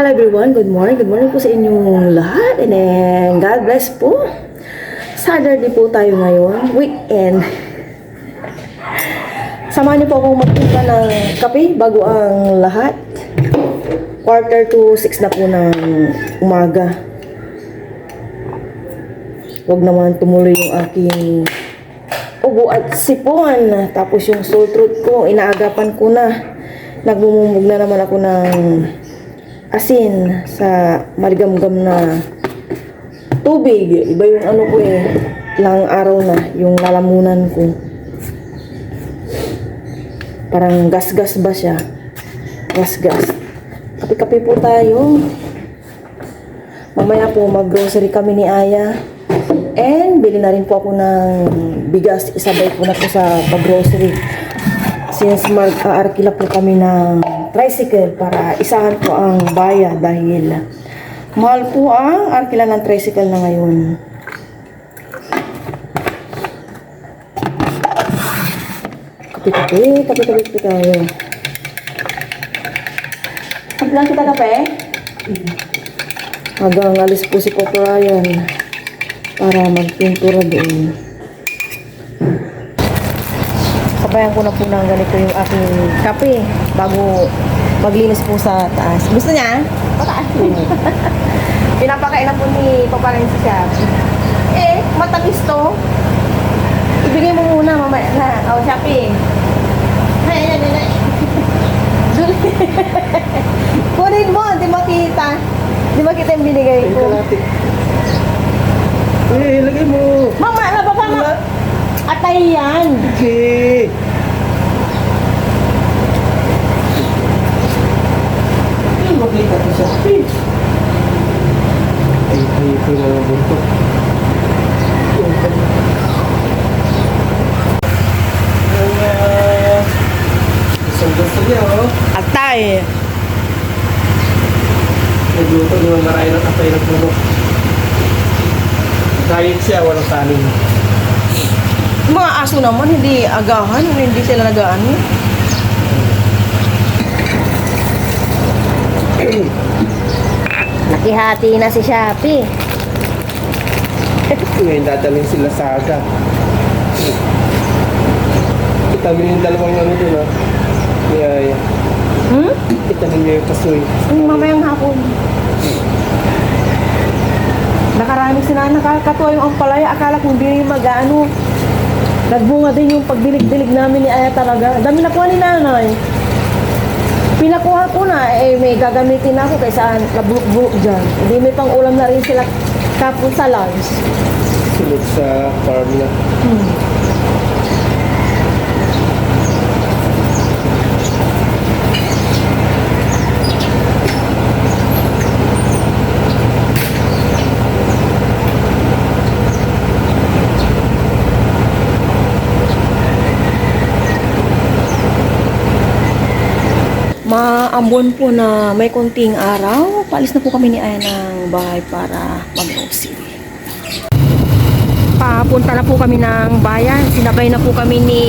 Hello everyone, good morning. Good morning po sa inyong lahat. And then, God bless po. Saturday po tayo ngayon, weekend. Samahan niyo po akong magpunta ng kape bago ang lahat. 5:45 na po ng umaga. Huwag naman tumuloy yung aking ubo at sipon. Tapos yung sore throat ko, inaagapan ko na. Nagmumumog na naman ako ng asin sa maligamgam na tubig. Iba yung ano ko ilang araw na yung lalamunan ko. Parang gas-gas ba siya? Gas-gas. Kape-kape po tayo. Mamaya po mag-grocery kami ni Aya. And bili na rin po ako ng bigas. Isabay po na po sa pag-grocery. Since mag-aarkila po kami ng tricycle para isahan po ang bayad dahil mahal po ang arkila ng tricycle na ngayon. Kape tayo. Paglang kita kape? Hanggang alis po si Papa Ryan para magpintura doon. Sabayan ko na po ng ganito yung aking kape bago maglinis po sa taas. Gusto niya? Pataas po. Pinapakain na po ni Papa Ryan siya. Matamis to. Ibigay mo muna mamaya na. Shopee. Ay. Kunin mo, di makita. Di makita yung binigay ko. Lagay mo. Mama, na Papa na. Atay yan. Okay. Maglita ko siya. Ay, ito na ang buntot. Isang gusto niya, oh. Atay. Nagluto niyo ang maray ng atay ng puno. Kahit siya, walang tanin. Mga aso naman, hindi agahan, hindi sila nagaan. Nakihati na si Shopee. Ngayon dadalhin sila sa aga. Itabi yung dalawang ano dun, ha? Kaya, itabi niyo yung kasoy. Mamayang hapon. Nakarami sila, nakakatuwa yung ampalaya. Akala kong hindi mag-ano. Nagbunga din yung pagdilig-dilig namin ni Aya talaga. Dami nakuha ni nanay. Pinakuha ko na, may gagamitin ako kaysa nabuluk-buluk dyan. Hindi may pang ulam na rin sila kapon sa lunch. Sunod sa farm na. Maambon po na may konting araw. Paalis na po kami ni Aya ng bahay para mag-grocery. Papunta na po kami ng bayan. Sinabay na po kami ni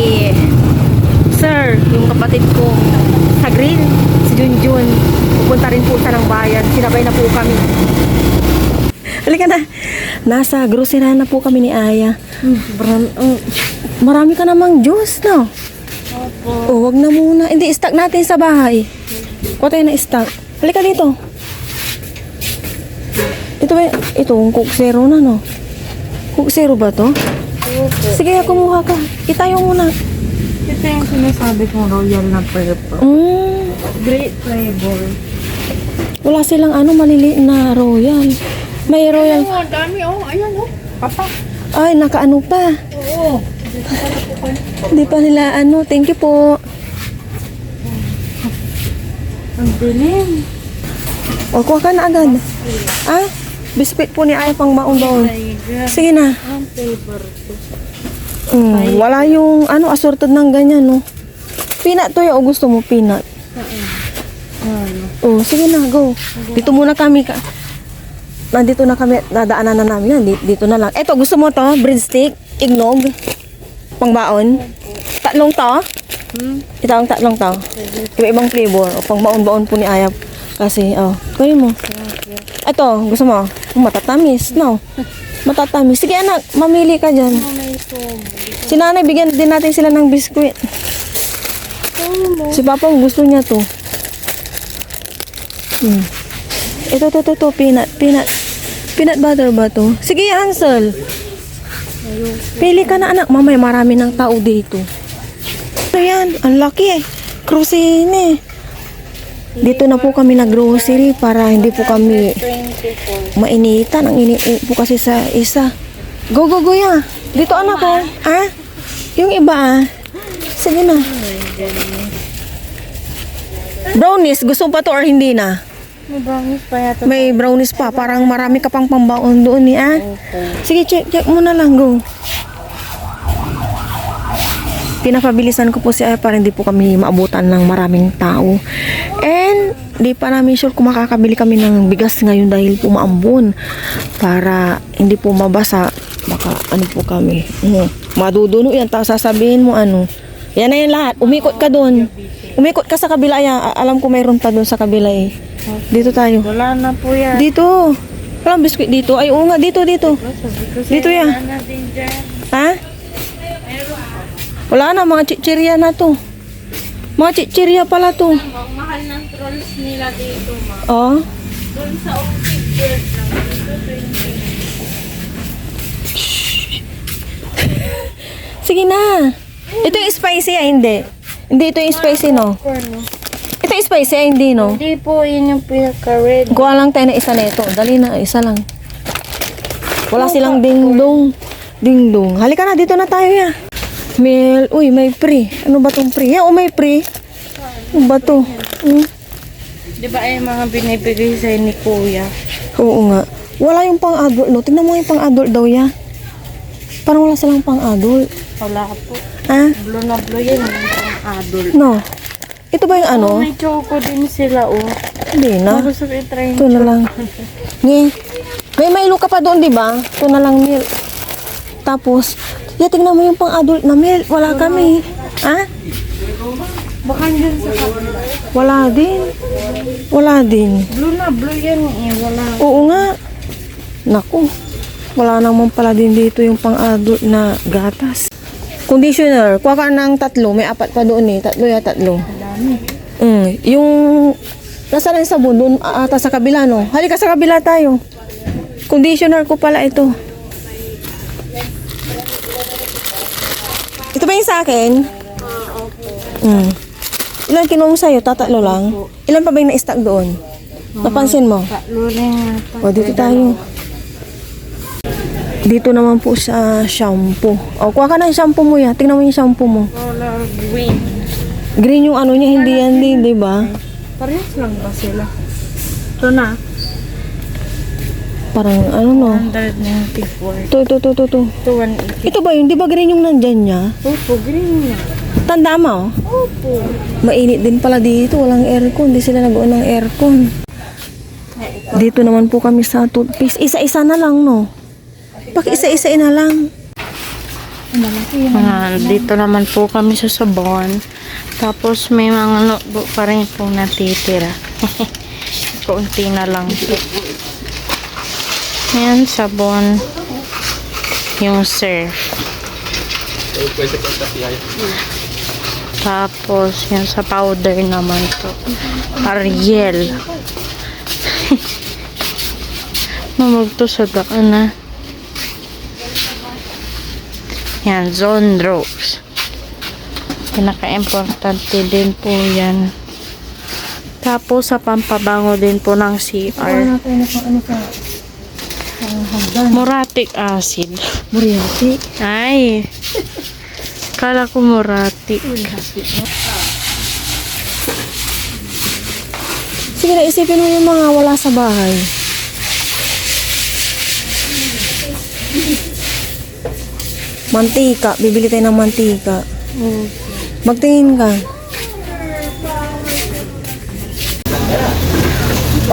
Sir, yung kapatid ko sa grill, si Junjun. Pupunta rin po siya ng bayan. Sinabay na po kami. Halika na. Nasa grocery na po kami ni Aya. Marami ka namang juice, no? Oh, wag na muna. Hindi, stock natin sa bahay. Kuha tayo na stock. Halika dito. Ito ba? Ito, Coke Zero na, no? Coke Zero ba to? Sige, kumuha ka. Itayo muna. Ito yung sinasabi kong royal na purple. Great flavor. Wala silang maliliit na royal. May royal. Ang dami, ayan, Papa. Ay, nakaano pa. Oo. Hindi pa nila Thank you po. Ang dilim. O, kuha ka na agad. Biscuit po ni Aya pang baon-baon. Sige na. Ang flavor to. Wala yung assorted ng ganyan, no? Peanut to o gusto mo peanut? Oh, sige na, go. Dito muna kami. Nandito na kami, nadaanan na namin yan. Dito na lang. Eto, gusto mo to? Breadstick? Ignog? Pangbaon? Tatlong to? Ito ang tatlong to. Iba-ibang flavor. O pang baon-baon po ni Aya. Kasi, kunin mo. Ito, gusto mo? Matatamis, no? Matatamis. Sige anak, mamili ka dyan. Si nanay, bigyan din natin sila ng biskuit. Si papa, gusto niya to. Ito, peanut. Peanut butter ba to? Sige, Hansel. Pili ka na anak. Mamaya marami ng tao dito. Ito yan, ang laki eh. Krusine. Dito na po kami nag-grocery para hindi po kami mainitan. Ang iniit po kasi sa isa. Go, ya. Dito anak ko. Yung iba Sige na. Brownies, gusto pa to or hindi na? May brownies pa yata. May brownies pa. Parang marami ka pang pambaon doon Sige, check mo na lang. Go. Pinapabilisan ko po si Ay para hindi po kami maabutan ng maraming tao. And di pa namin sure kung makakabili kami ng bigas ngayon dahil po maambon. Para hindi po mabasa. Baka ano po kami. Maduduno yan. Tapos sasabihin mo Yan na yan lahat. Umikot ka doon. Umikot ka sa kabila. Alam ko mayroon pa doon sa kabila eh. Dito tayo. Wala na po yan. Dito. Walang biskuit dito. Ay, oo nga. Dito. Dito yan. Wala na din dyan. Ha? Wala na, mga chichirya na to. Mga chichirya pala to. Ang mahal ng trolls nila dito, ma. Oh. Doon sa Orchid Bird lang. Sige na. Ito yung spicy hindi. Hindi ito yung spicy, no? Ito yung spicy hindi, no? Hindi po, yun yung pinaka-red. Kuha lang tayo na isa nito. Dali na, isa lang. Wala silang ding-dong. Ding-dong. Halika na, dito na tayo Mel, uy, may pre. Ano ba tong pre? May pre. Ano ba to? Di ba ay mga binibigay sa ni Kuya? Oo nga. Wala yung pang-adult, no? Tingnan mo yung pang-adult daw, Parang wala silang pang-adult. Wala po. Blue na blue yan. Yung adult. No. Ito ba yung May choco din sila, Hindi na. Gusto ko i-try Ito na lang. May Milo ka pa doon, di ba? Ito na lang, Mil. Tapos, tingnan mo yung pang-adult na Mil. Wala kami. Baka dyan sa kapila. Wala din. Blue na blue yan Wala. Oo nga. Naku. Wala naman pala din dito yung pang-adult na gatas. Conditioner. Kuha ka ng 3. May 4 pa doon 3. Dami. Yung nasa rin sabon doon ata sa kabila, no? Halika sa kabila tayo. Conditioner ko pala ito. Ito ba yung sa akin? Ilan kinuha mo sa'yo? 3 lang? Ilan pa ba yung na-stack doon? Napansin mo? 3 rin yata. Dito tayo. Dito naman po sa shampoo. Kuha ka ng shampoo mo Tingnan mo yung shampoo mo. Color green. Green yung niya, hindi yan din, di ba? Parehas lang ba sila? Ito na. Parang no? 194. Ito. Ito 180. Ito ba yun? Di ba green yung nandyan niya? Opo, green na. Tanda mo? Opo. Mainit din pala dito. Walang aircon. Di sila nag-on ng aircon. Dito naman po kami sa toothpaste. Isa-isa na lang, no? Isa-isa na lang. Dito naman po kami sa sabon. Tapos may mga notebook pa rin po natitira. Kunti na lang po. Yan, sabon. Yung surf. Tapos, yung sa powder naman po. Ariel. Mamagto sa daan Yan, Zone Rose. Pinaka-importante din po yan. Tapos, sa pampabango din po ng CR. Muriatic acid. Muriatic? Ay. Kala ko muriatic. Sige na, isipin mo yung mga wala sa bahay. Mantika. Bibili tayo ng mantika. Magtingin ka.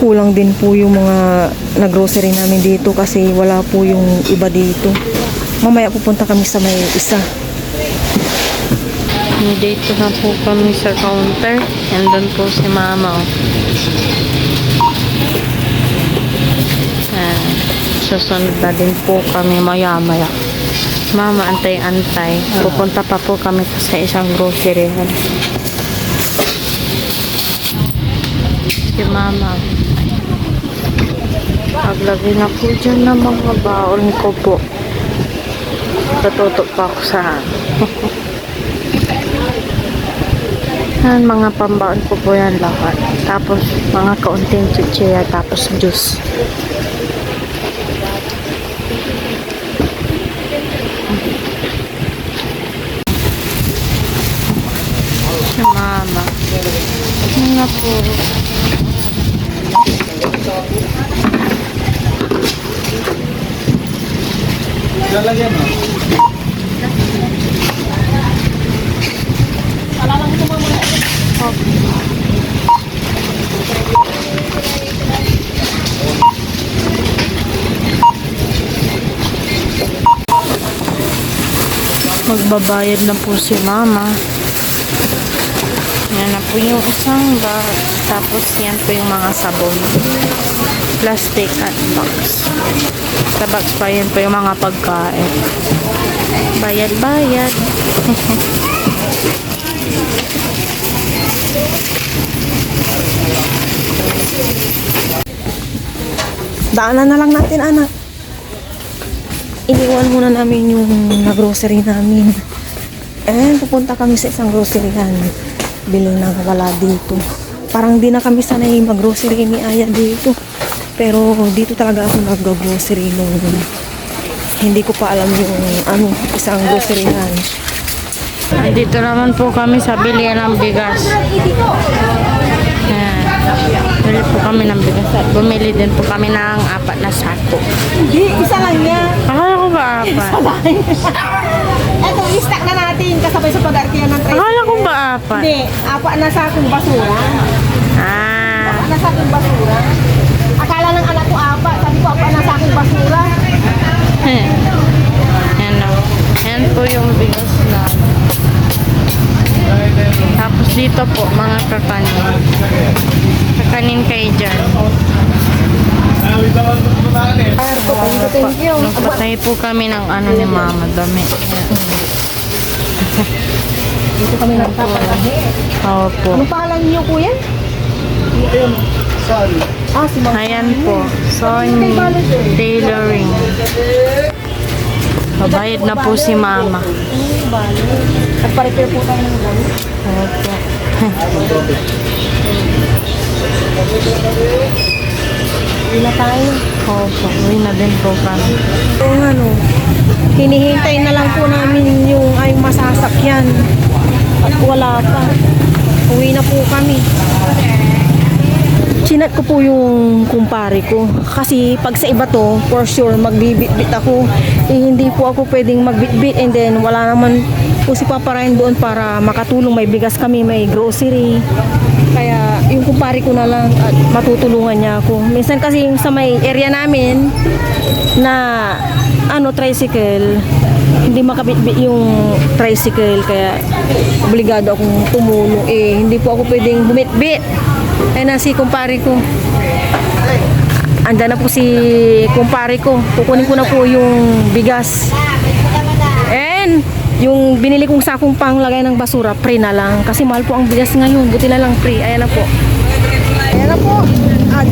Kulang din po yung mga nag-grocery namin dito kasi wala po yung iba dito. Mamaya pupunta kami sa may isa. Dito na po kami sa counter. And doon po si mama. susunod na din po kami maya-maya. Mama, antay-antay. Pupunta pa po kami sa isang grocery. Si Mama. Paglagay na po dyan ng mga baon ko po. Tututok pa ako sa yan, mga pambaon ko po yan lahat. Tapos, mga kaunting chichirya, tapos juice. Si Mama. Yan na po. Lalagyan mo. Magbabayad na po si Mama. Yan na po yung isang box. Tapos yan po yung mga sabon. Plastic at box. Sa box pa yan po yung mga pagkain. Bayad-bayad. Daanan na lang natin, anak. Iniwan muna namin yung na-grocery namin. And pupunta kami sa isang groceryhan. Bili ng wala dito. Parang di na kami sanay mag-grocery ni Aya dito. Pero dito talaga ako nag-grocery nung hindi ko pa alam yung isang groceryhan. Dito naman po kami sa bilihan ng bigas. Yan. Bili po kami ng bigas. At bumili din po kami ng 4 na sako. Hindi, isa lang yan. Akala ko ba 4? Eto, i-stack na natin kasabay sa pag-arkiyan ng tricycle. Akala ko ba 4? Hindi, 4 na sakong basura. Ah. 4 na sakong basura. Akala ng anak ko 4. Sabi ko 4 na sakong basura. Yan o. Yan po yung bigas na. Tapos dito po, mga kakanin. Kakanin kayo dyan. Thank you. Nagpatay po kami ng ni Mama, dami. Dito kami nagpapalahi. Opo. Anong pangalan niyo, kuya? Ah, si Ma'am. Ayan po. Sonny Tailoring. Mabayad na po si Mama. Nagpa-repair po tayo ng gamit. Opo. Uwi na tayo. Opo. Uwi na din po kami. Yung hinihintay na lang po namin yung ay masasakyan. At wala pa. Uwi na po kami. Chinat ko po yung kumpare ko. Kasi pag sa iba to, for sure, magbibit-bit ako. Eh, hindi po ako pwedeng magbit-bit. And then, wala naman po si Papa Ryan doon para makatulong. May bigas kami, may grocery. Kaya, yung kumpare ko na lang at matutulungan niya ako. Minsan kasi yung sa may area namin na tricycle, hindi makabitbit yung tricycle. Kaya, obligado akong tumulong. Eh, hindi po ako pwedeng bumitbit. Ayun na si kumpare ko. Andyan na po si kumpare ko. Kukunin ko na po yung bigas. And yung binili kong sakong panglagay ng basura, free na lang. Kasi mahal po ang bigas ngayon. Buti na lang free. Ayan na po. Ayan na po.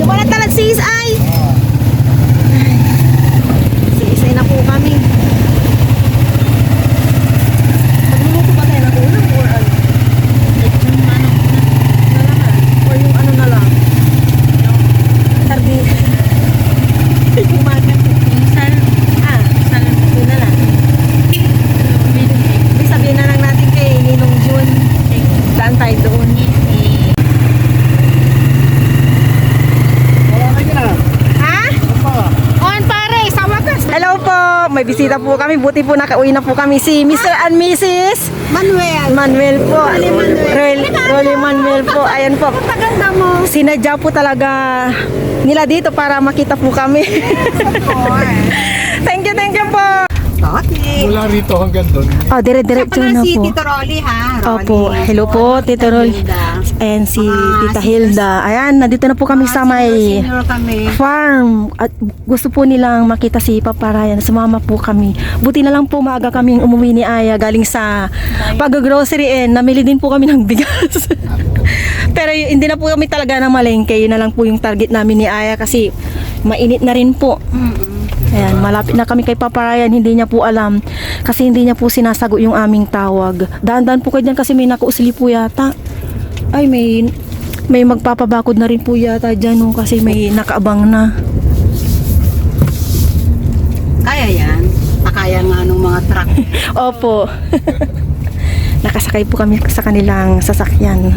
Dumaan na talag si Isay. Si Isay na po kami. Magluluto ba tayo ng ulam or ano? Or yung ano na lang? Sardine. Umagat. Yun na lang. Sabihin na lang natin kay Ninong June. Saan tayo doon? Ha? On pare, sa wakas. Hello po, may bisita po kami. Buti po nakauwi na po kami si Mr. and Mrs. Manuel po. Rolly Manuel po. Ayan po. Paganda mo. Sinadya po talaga nila dito para makita po kami. Thank you po. Okay. Mula rito hanggang doon. Oh, dire-diretso Siya na pala si po. Tito Rolly, ha? Rolly. Opo, hello po, Tito Rol. And si Tita Hilda. Ayan, nandito na po kami sa may Senior kami. farm. At gusto po nilang makita si Papa Ryan. Sumama po kami. Buti na lang po maaga kaming umuwi ni Aya galing sa pag-grocery and namili din po kami ng bigas. Pero hindi na po kami talaga na malengke. Yun na lang po yung target namin ni Aya kasi mainit na rin po. Ayan, malapit na kami kay Papa Ryan, hindi niya po alam kasi hindi niya po sinasagot yung aming tawag. Dahan-dahan po kayo dyan kasi may nakuusli po yata. Ay, may magpapabakod na rin po yata dyan no, kasi may nakaabang na. Kaya yan. Nakaya nga nung mga truck. Opo. Nakasakay po kami sa kanilang sasakyan.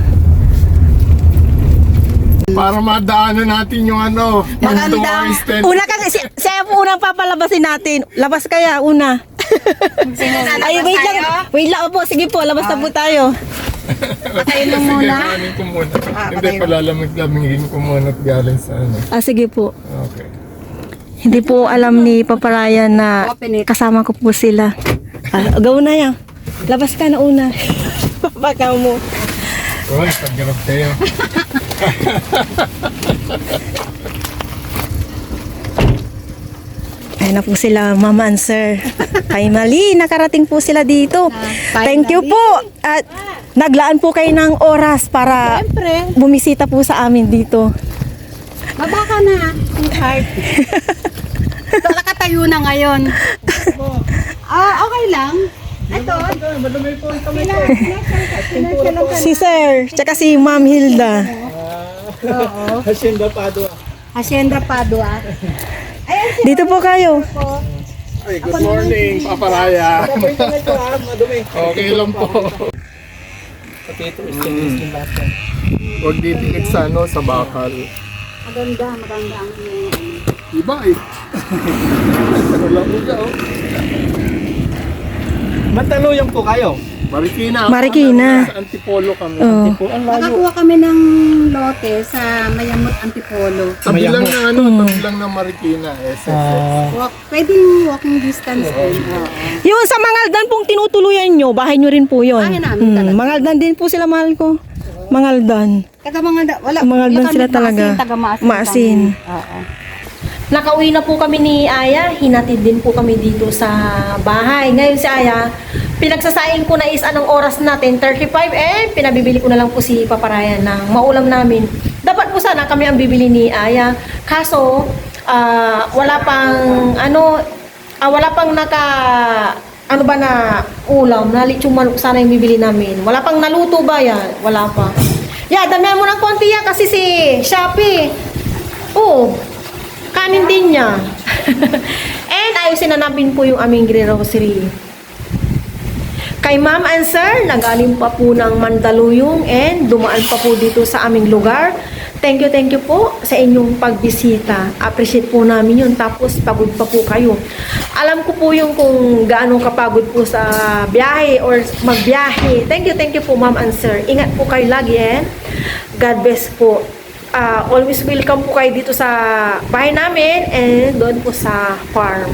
Para madaanan natin yung ano. Maganda. yung tourist tent. Una ka, siya po unang papalabasin natin. Labas kaya, una. Ay, wait lang po. Sige po, labas na po tayo. Patayin mo Sige, muna. kanin ko muna. Hindi, patayin mo. palalamig-lamigin ko muna at galing sa ano. Sige po. Okay. Hindi po alam ni Papa Ryan na Open it. kasama ko po sila. Go na yan. Labas ka na una. Baka mo. Oh, paggarap kayo. Ayun na po sila, Mama and Sir. Finally, nakarating po sila dito. Thank you po. At naglaan po kayo ng oras para Siyempre. bumisita po sa amin dito. Baba ka na. Sweetheart. Nakatayo na ngayon. Okay lang. Ito. Si Sir, tsaka si Ma'am Hilda. Hacienda Padua. Ayan si Dito po kayo. Ay, good morning, Papa Raya. Okay lang po. Huwag didikit sa ano, sa bakal. Maganda ang Iba eh. Ano lang mo siya, oh. Mataluyan po kayo. Marikina. Marikina. Sa Antipolo kami. Oh. Nakakuha kami ng lote sa Mayamot Antipolo. Tabi lang ng ano, tabi lang ng Marikina. SSS. Pwedeng walking distance din. Oo. Yung sa Mangaldan pong tinutuluyan nyo, bahay nyo rin po yun. Bahay namin talaga. Mangaldan din po sila, mahal ko. Mangaldan. Taga mga wala. Mangaldan wala sila kami talaga. Taga Maasin. Maasin. Oo. Nakauwi na po kami ni Aya, hinatid din po kami dito sa bahay. Ngayon si Aya, pinagsasaing ko na is anong oras natin, 35, pinabibili ko na lang po si Papa Ryan ng maulam namin. Dapat po sana kami ang bibili ni Aya. Kaso, wala pang na ulam, na lechong manok sana yung bibili namin. Wala pang naluto ba yan? Wala pa. Yeah, damihan mo ng konti yan kasi si Shopee. Oo. Kanin din niya. And ayusin na namin po yung aming grocery. Kay Ma'am and Sir, nagaling pa po ng Mandaluyong and dumaan pa po dito sa aming lugar. Thank you po sa inyong pagbisita. Appreciate po namin yun. Tapos pagod pa po kayo. Alam ko po yung kung gaano kapagod po sa biyahe or magbiyahe. Thank you po Ma'am and Sir. Ingat po kayo lagi and God bless po. Always welcome po kayo dito sa bahay namin and doon po sa farm.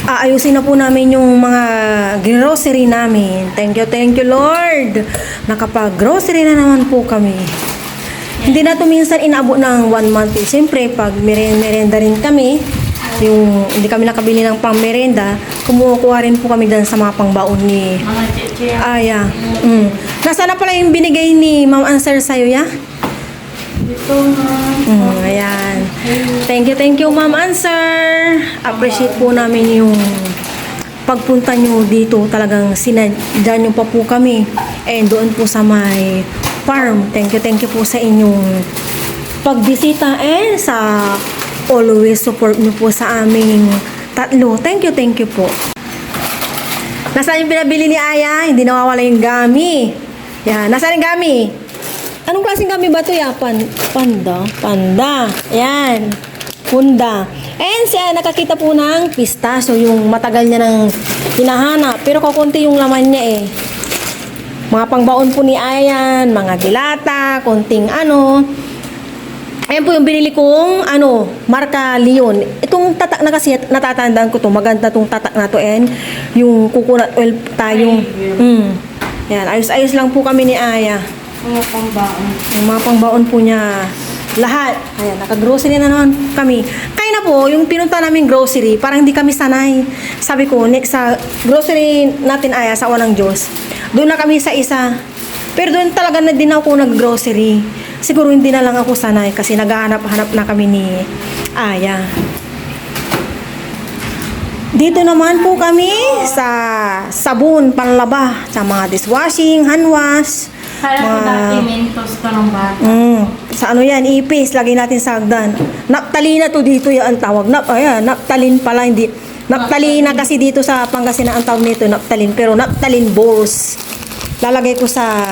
Ayusin na po namin yung mga grocery namin. Thank you Lord. Nakapag-grocery na naman po kami. Hindi na to minsan inaabot ng 1 month. Siyempre, pag merenda rin kami, yung hindi kami nakabili ng pang merenda, kumukuha rin po kami dyan sa mga pangbaon ni Aya. Nasaan na pala yung binigay ni Ma'am Answer sa'yo, ya? Dito na. Ayan. Thank you, Ma'am Answer. Appreciate po namin yung pagpunta nyo dito. Talagang sinadya nyo pa po kami. And doon po sa may farm. Thank you po sa inyong pagbisita and sa always support nyo po sa aming tatlo. Thank you po. Nasaan yung pinabili ni Aya? Hindi nawawala yung gami. Yan. Nasaan yung gami? Anong klaseng gami ba ito? Panda. Yan. Punda. And siya nakakita po ng pistaso. Yung matagal niya nang hinahanap. Pero kakunti yung laman niya eh. Mga pangbaon po ni Aya yan. Mga dilata. Konting Ayan po yung binili kong, marka Leon. Itong tatak na kasi, natatandaan ko to. Maganda tong tatak na to. And yung coconut oil tayo. Ayan, ayos-ayos lang po kami ni Aya. Mga pambaon. Yung mga pangbaon po niya. Lahat. Ayan, naka-grocery na naman kami. Kaya na po, yung pinunta namin grocery, parang hindi kami sanay. Sabi ko, next sa grocery natin, Aya, sa Awa ng Diyos. Doon na kami sa isa. Pero doon talaga na din ako nag-grocery. Siguro hindi na lang ako sanay kasi naghahanap-hanap na kami ni Aya. Dito naman po kami sa sabon, panlaba, sa mga dishwashing, hand wash. Kala ko dati Mentos ka ng bata. Sa ano yan, ipis, lagay natin sa hagdan. Naptalina to dito yung ang tawag. Naptalin pala, hindi. Naptalina kasi dito sa Pangasinan ang tawag nito, naptalin. Pero naptalin balls. Lalagay ko sa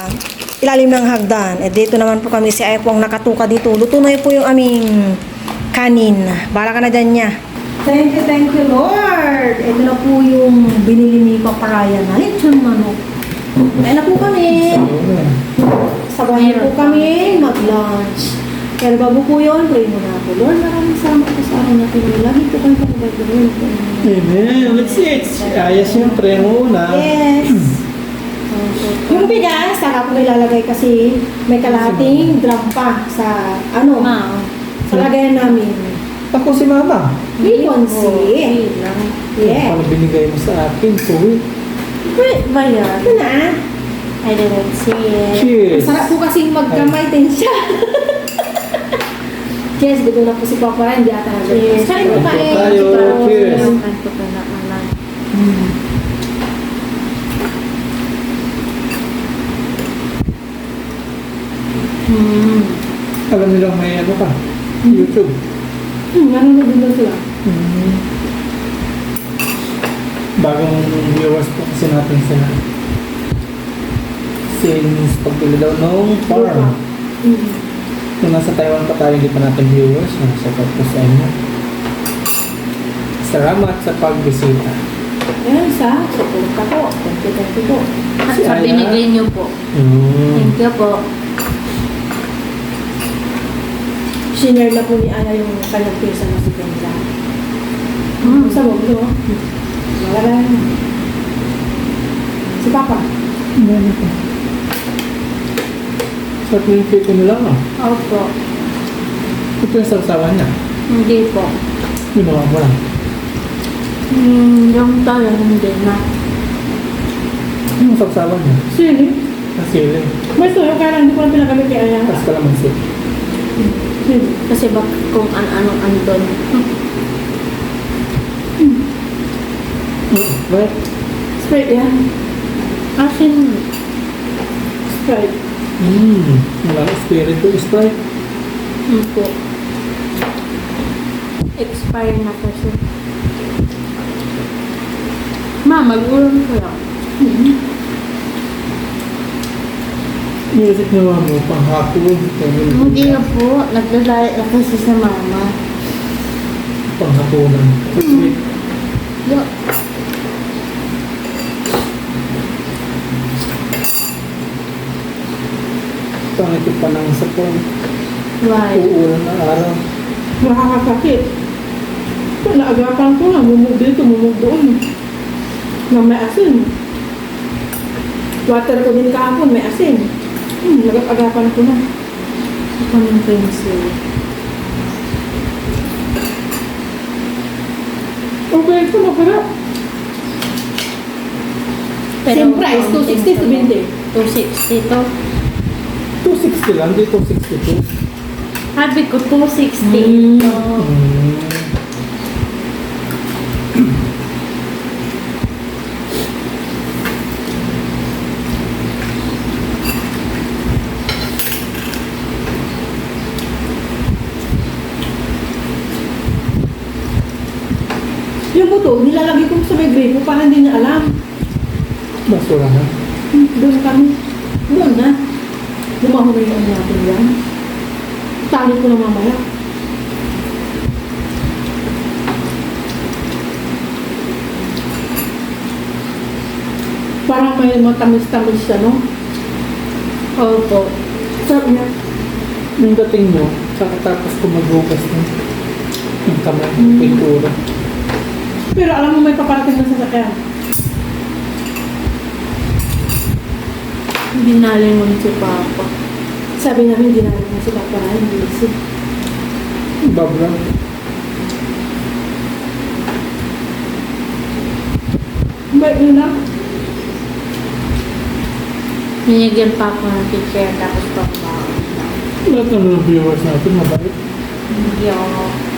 ilalim ng hagdan. Dito naman po kami si Aya po ang nakatuka dito. Luto na po yung aming kanin. Bala ka na dyan niya. Thank you, Lord. Ito na po yung binili ni Papa Ryan na lechon manok. Kaya na po kami. Sabay po kami mag-lunch. Pero bago po yun, pray muna ako. Lord, maraming salamat po sa araw natin. Lagi po kayo pag-ibig. Amen. Let's see. Aya siyempre muna. Yes. Yung bigas, saka po ilalagay kasi may kalahating drum pa sa sa lagayan namin. Ako si Mama. Bikonsi. Yeah. Paano binigay mo sa akin? Sweet. Great ba yan? Ito na. I didn't see it. Cheers. Sarap po kasing magkamay din siya. Yes, gusto na po si Papa Ryan. Hindi ata na. Cheers. Kain po kain. Tayo. Cheers. Kanto ka na alam. Alam nilang may ano ka? YouTube. Nanonood din sila. Bagong viewers po kasi natin sila. Since pagbili daw nung farm. Nung nasa Taiwan pa tayo, hindi pa natin viewers. Nasa po sa inyo. Salamat sa pagbisita. Ayan, suporta po. Thank you po. At Si sa Aya? binigay niyo po. Thank you po. Shinare na po ni Ana yung kanyang pesa na si Kendra. Sa mo, no? Wala na. Si Papa. Ano po? Sa tuwing ko nila lang. Opo. Ito yung sarsawan niya. Hindi po. Ginawa mo lang. Yung tayo hindi na. Yung sarsawan niya. Sili? Kasili. May tuyo kaya lang, hindi ko lang pinagamit kay Aya. Tapos kalamansi. Sili. Kasi bak kung ano-anong andon. Right? Sprite yan. Asin. Sprite. Walang spirit to Sprite. Po. Expire na kasi. Ma, mag-ulam ko lang. Music na mo, panghapon. Hindi na po. Nagdadayat na kasi sa mama. Panghaponan. Sweet. Yo. Pangit pa ng sapon. Why? Uulan na araw. Nakakasakit. Ito, naagapan ko na. Mumug dito, mumug doon. Na may asin. Water ko din kahapon, may asin. Nagagapan ko na. Ito ng pencil. Okay, ito magarap. Same price, 260 to 20. 260 to. 260 lang, di 262. Sabi ko 260. So, Yung buto, nilalagay ko sa may gripo para hindi na alam. Basura na. Doon kami. Doon na. Lumaho na yung ano natin yan. Tali ko na mamaya. Parang may matamis-tamis siya, no? opo. Sarap niya. Yung dating mo, Kakatapos ko maghugas ng kamay, pintura. Pero alam mo may paparating na sasakyan. Binalingon si Papa. Sabi namin ginagawa mo si Papa na hindi si. Babra. May na. Binigyan pa ako ng picture tapos Papa. Lahat ng mga viewers natin, mabait. Hindi ako